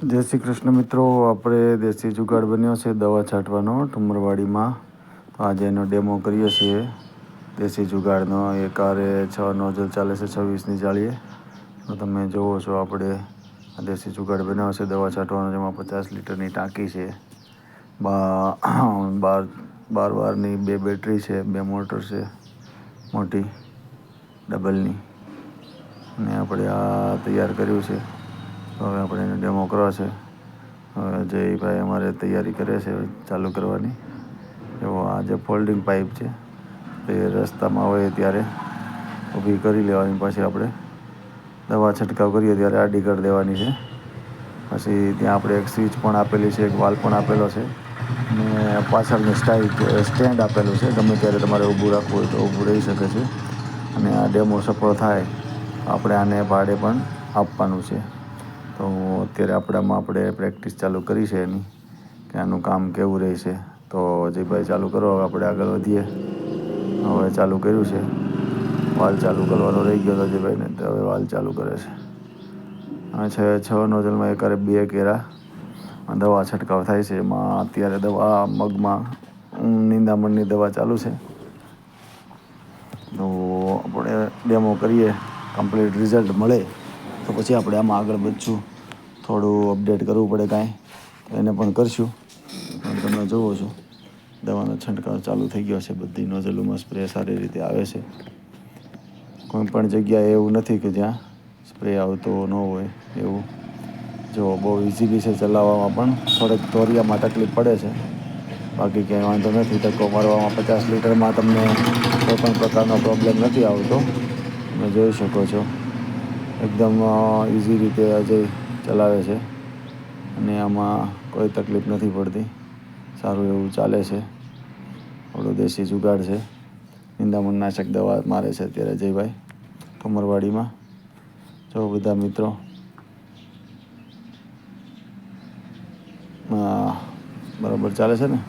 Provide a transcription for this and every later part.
જય શ્રી કૃષ્ણ મિત્રો, આપણે દેશી જુગાડ બન્યો છે દવા છાંટવાનો ઠુમરવાડીમાં. તો આજે એનો ડેમો કરીએ છીએ દેશી જુગાડનો. એક આરે 6 નોઝલ ચાલે છે 26ની જાળીએ. તો તમે જુઓ છો આપણે આ દેશી જુગાડ બનાવ્યો છે દવા છાંટવાનો, જેમાં 50 લીટરની ટાંકી છે, 12 વારની 2 બેટરી છે, 2 મોટર છે મોટી ડબલની, અને આપણે આ તૈયાર કર્યું છે. તો હવે આપણે એને ડેમો કરવા છે. હવે જયભાઈ અમારે તૈયારી કરે છે ચાલુ કરવાની. એવો આ જે ફોલ્ડિંગ પાઇપ છે તે રસ્તામાં હોય ત્યારે ઊભી કરી લેવાની, પછી આપણે દવા છંટકાવ કરીએ ત્યારે આડી કરી દેવાની છે. પછી ત્યાં આપણે એક સ્વિચ પણ આપેલી છે, એક વાલ પણ આપેલો છે, અને પાછળની સ્ટેન્ડ આપેલું છે. ગમે ત્યારે તમારે ઊભું રાખવું હોય તો ઊભું રહી શકે છે. અને આ ડેમો સફળ થાય આપણે આને ભાડે પણ આપવાનું છે. તો અત્યારે આપણે પ્રેક્ટિસ ચાલુ કરી છે એની, કે આનું કામ કેવું રહેશે. તો અજયભાઈ ચાલુ કરો, હવે આપણે આગળ વધીએ. હવે ચાલુ કર્યું છે, વાલ ચાલુ કરવાનો રહી ગયો હતો અજયભાઈને, તો હવે વાલ ચાલુ કરે છે. આ 6 નોઝલમાં એકારે 2 કેરા દવા છંટકાવ થાય છે. એમાં અત્યારે દવા મગમાં નિંદામણની દવા ચાલુ છે. તો આપણે ડેમો કરીએ, કમ્પ્લીટ રિઝલ્ટ મળે તો પછી આપણે આમાં આગળ વધશું. થોડું અપડેટ કરવું પડે કાંઈ તો એને પણ કરશું. તમે જુઓ છો દવાનો છંટકાવ ચાલુ થઈ ગયો છે. બધી નોઝલોમાં સ્પ્રે સારી રીતે આવે છે. કોઈ પણ જગ્યાએ એવું નથી કે જ્યાં સ્પ્રે આવતો ન હોય એવું. જો બહુ ઇઝીલી છે ચલાવવામાં, પણ થોડેક ધોરિયામાં તકલીફ પડે છે, બાકી ક્યાંય વાંધો નથી. ધક્કો મારવામાં 50 લીટરમાં તમને કોઈ પણ પ્રકારનો પ્રોબ્લેમ નથી આવતો. તમે જોઈ શકો છો એકદમ ઇઝી રીતે અજય ચલાવે છે, અને આમાં કોઈ તકલીફ નથી પડતી. સારું એવું ચાલે છે. આપણું દેશી જુગાડ છે. નિંદામણનાશક દવા મારે છે અત્યારે અજયભાઈ ઠુમરવાડીમાં. જો બધા મિત્રો બરાબર ચાલે છે ને?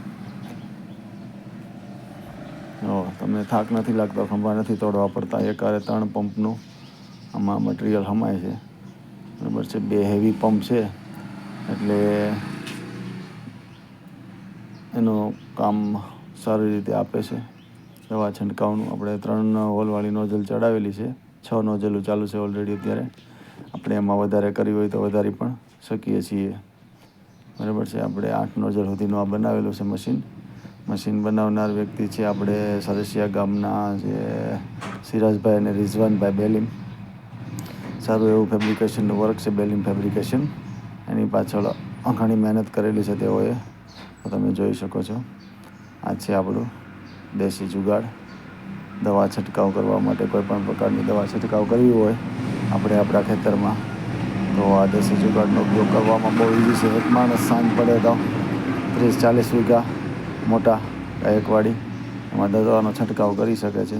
તમને થાક નથી લાગતો, ખંભા નથી તોડવા પડતા. એકારે 3 પંપનું આમાં મટીરિયલ સમાય છે. બરાબર છે. 2 હેવી પંપ છે એટલે એનું કામ સારી રીતે આપે છે દવા છંટકાવનું. આપણે 3 હોલવાળી નોઝલ ચડાવેલી છે. 6 નોઝલો ચાલુ છે ઓલરેડી અત્યારે. આપણે એમાં વધારે કરવી હોય તો વધારી પણ શકીએ છીએ. બરાબર છે. આપણે 8 નોઝલ સુધીનું આ બનાવેલું છે મશીન બનાવનાર વ્યક્તિ છે આપણે સરસિયા ગામના જે સિરાજભાઈ અને રિઝવાનભાઈ બેલીમ. સારું એવું ફેબ્રિકેશનનું વર્ક છે, બેલીમ ફેબ્રિકેશન. એની પાછળ ઘણી મહેનત કરેલી છે તેઓએ. તો તમે જોઈ શકો છો. આ છે આપણું દેશી જુગાડ. દવા છંટકાવ કરવા માટે, કોઈ પણ પ્રકારની દવા છંટકાવ કરવી હોય આપણે આપણા ખેતરમાં, તો આ દેશી જુગાડનો ઉપયોગ કરવામાં બહુ ઇઝી છે. એક માણસ સાંજ પડે તો 30-40 વીઘા મોટા એકવાડી એમાં દવાનો છંટકાવ કરી શકે છે.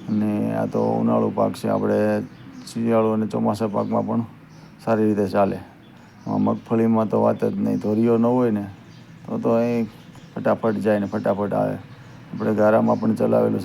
અને આ તો ઉનાળુ પાક છે. આપણે શિયાળુ અને ચોમાસા પાકમાં પણ સારી રીતે ચાલે. મગફળીમાં તો વાત જ નહીં. ધોરિયો ન હોય ને તો અહીં ફટાફટ જાય ને ફટાફટ આવે. આપણે ગારામાં પણ ચલાવેલું છે.